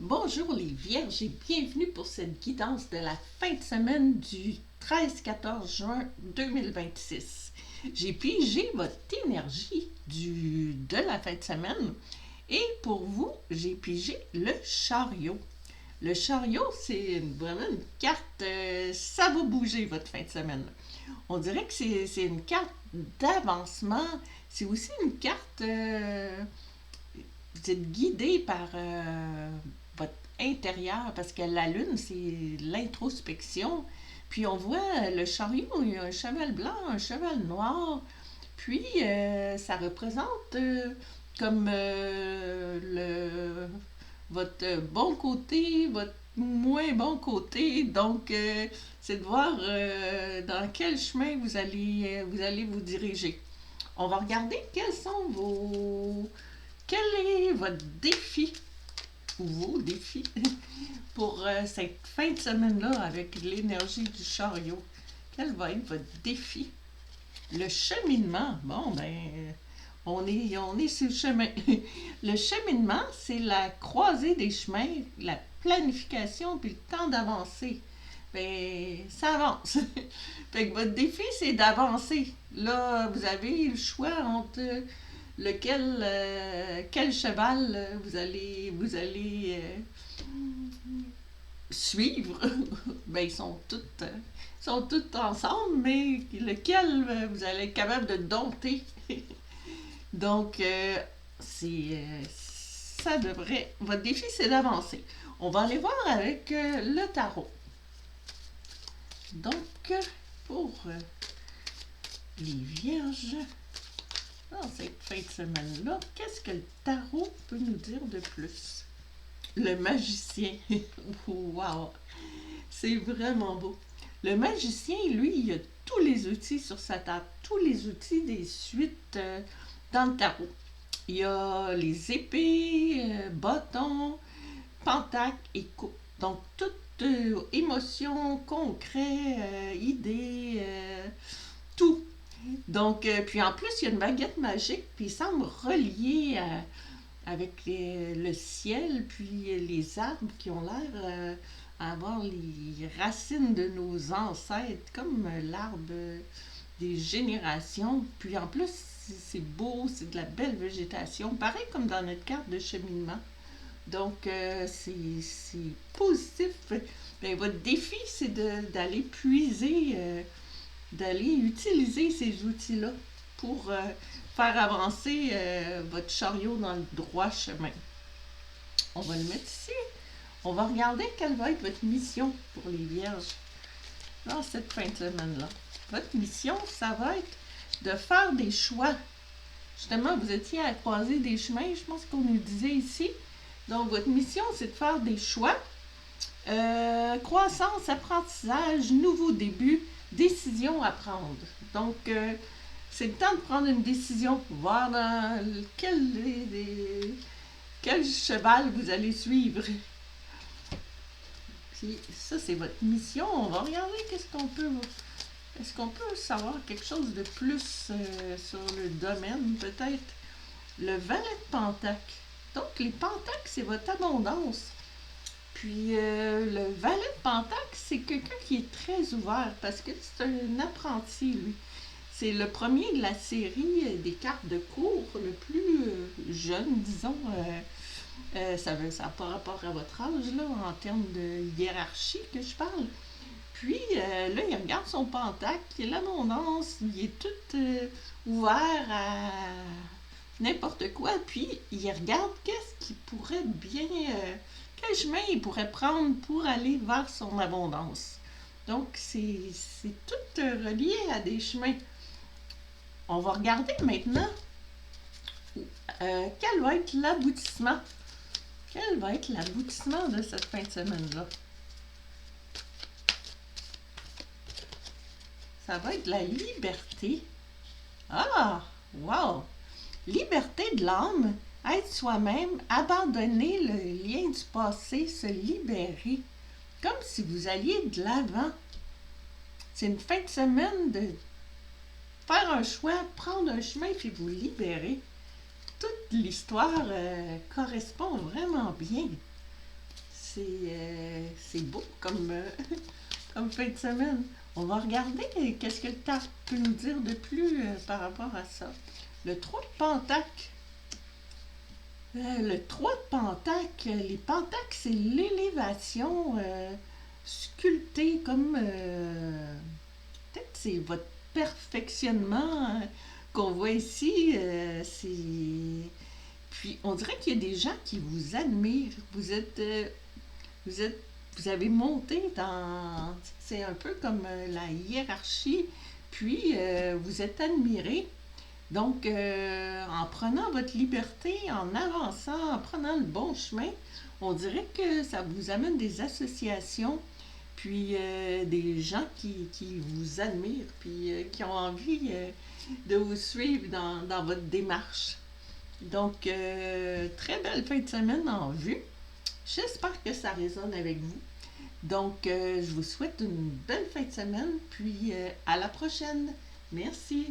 Bonjour les Vierges et bienvenue pour cette guidance de la fin de semaine du 13-14 juin 2026. J'ai pigé votre énergie de la fin de semaine et pour vous, j'ai pigé le chariot. Le chariot, c'est vraiment une carte, ça va bouger votre fin de semaine. On dirait que c'est une carte d'avancement. C'est aussi une carte, vous êtes guidé par votre intérieur parce que la lune, c'est l'introspection. Puis on voit le chariot, il y a un cheval blanc, un cheval noir. Puis ça représente comme votre bon côté, votre moins bon côté. Donc, c'est de voir dans quel chemin vous allez vous diriger. On va regarder quel est votre défi ou vos défis pour cette fin de semaine-là avec l'énergie du chariot. Quel va être votre défi? Le cheminement. Bon, ben, on est sur le chemin. Le cheminement, c'est la croisée des chemins, la planification puis le temps d'avancer. Ben, ça avance. Fait que votre défi, c'est d'avancer. Là, vous avez le choix entre quel cheval vous allez suivre. Ben, sont toutes ensemble, mais lequel vous allez être capable de dompter. Donc, ça devrait. Votre défi, c'est d'avancer. On va aller voir avec le tarot. Donc, pour les vierges, dans cette fin de semaine-là, qu'est-ce que le tarot peut nous dire de plus? Le magicien. Wow! C'est vraiment beau. Le magicien, lui, il a tous les outils sur sa table, tous les outils des suites dans le tarot. Il y a les épées, bâtons, pentacles et coupe. Donc, toute émotion, concret, idée, tout. Donc, puis en plus, il y a une baguette magique, puis il semble relié avec le ciel, puis les arbres qui ont l'air à avoir les racines de nos ancêtres, comme l'arbre des générations. Puis en plus, c'est beau, c'est de la belle végétation, pareil comme dans notre carte de cheminement. Donc, c'est positif. Bien, votre défi, c'est d'aller puiser, d'aller utiliser ces outils-là pour faire avancer votre chariot dans le droit chemin. On va le mettre ici. On va regarder quelle va être votre mission pour les vierges dans cette fin de semaine-là. Votre mission, ça va être de faire des choix. Justement, vous étiez à croiser des chemins, je pense qu'on nous disait ici. Donc, votre mission, c'est de faire des choix. Croissance, apprentissage, nouveau début, décision à prendre. Donc, c'est le temps de prendre une décision, voir dans quel cheval vous allez suivre. Puis, ça, c'est votre mission. On va regarder est-ce qu'on peut savoir quelque chose de plus sur le domaine, peut-être? Le valet de Pentacle. Donc, les pentacles, c'est votre abondance. Puis, le valet de Pentacle, c'est quelqu'un qui est très ouvert parce que c'est un apprenti, lui. C'est le premier de la série des cartes de cours, le plus jeune, disons. Ça n'a pas rapport à votre âge, là, en termes de hiérarchie que je parle. Puis, là, il regarde son pentacle, l'abondance, il est tout ouvert à n'importe quoi. Puis, il regarde qu'est-ce qu'il pourrait bien... quel chemin il pourrait prendre pour aller vers son abondance. Donc, c'est tout relié à des chemins. On va regarder maintenant quel va être l'aboutissement. Quel va être l'aboutissement de cette fin de semaine-là? Ça va être la liberté. Ah! Wow! Liberté de l'âme, être soi-même, abandonner le lien du passé, se libérer. Comme si vous alliez de l'avant. C'est une fin de semaine de faire un choix, prendre un chemin puis vous libérer. Toute l'histoire correspond vraiment bien. c'est beau comme, comme fin de semaine. On va regarder qu'est-ce que le tarot peut nous dire de plus par rapport à ça. Le 3 de Pentacle. Le 3 de Pentacle, les Pentacles, c'est l'élévation sculptée comme... peut-être c'est votre perfectionnement qu'on voit ici. Puis on dirait qu'il y a des gens qui vous admirent. Vous êtes, vous avez monté dans... C'est un peu comme la hiérarchie. Puis vous êtes admiré. Donc, en prenant votre liberté, en avançant, en prenant le bon chemin, on dirait que ça vous amène des associations, puis des gens qui vous admirent, puis qui ont envie de vous suivre dans votre démarche. Donc, très belle fin de semaine en vue. J'espère que ça résonne avec vous. Donc, je vous souhaite une belle fin de semaine, puis à la prochaine. Merci.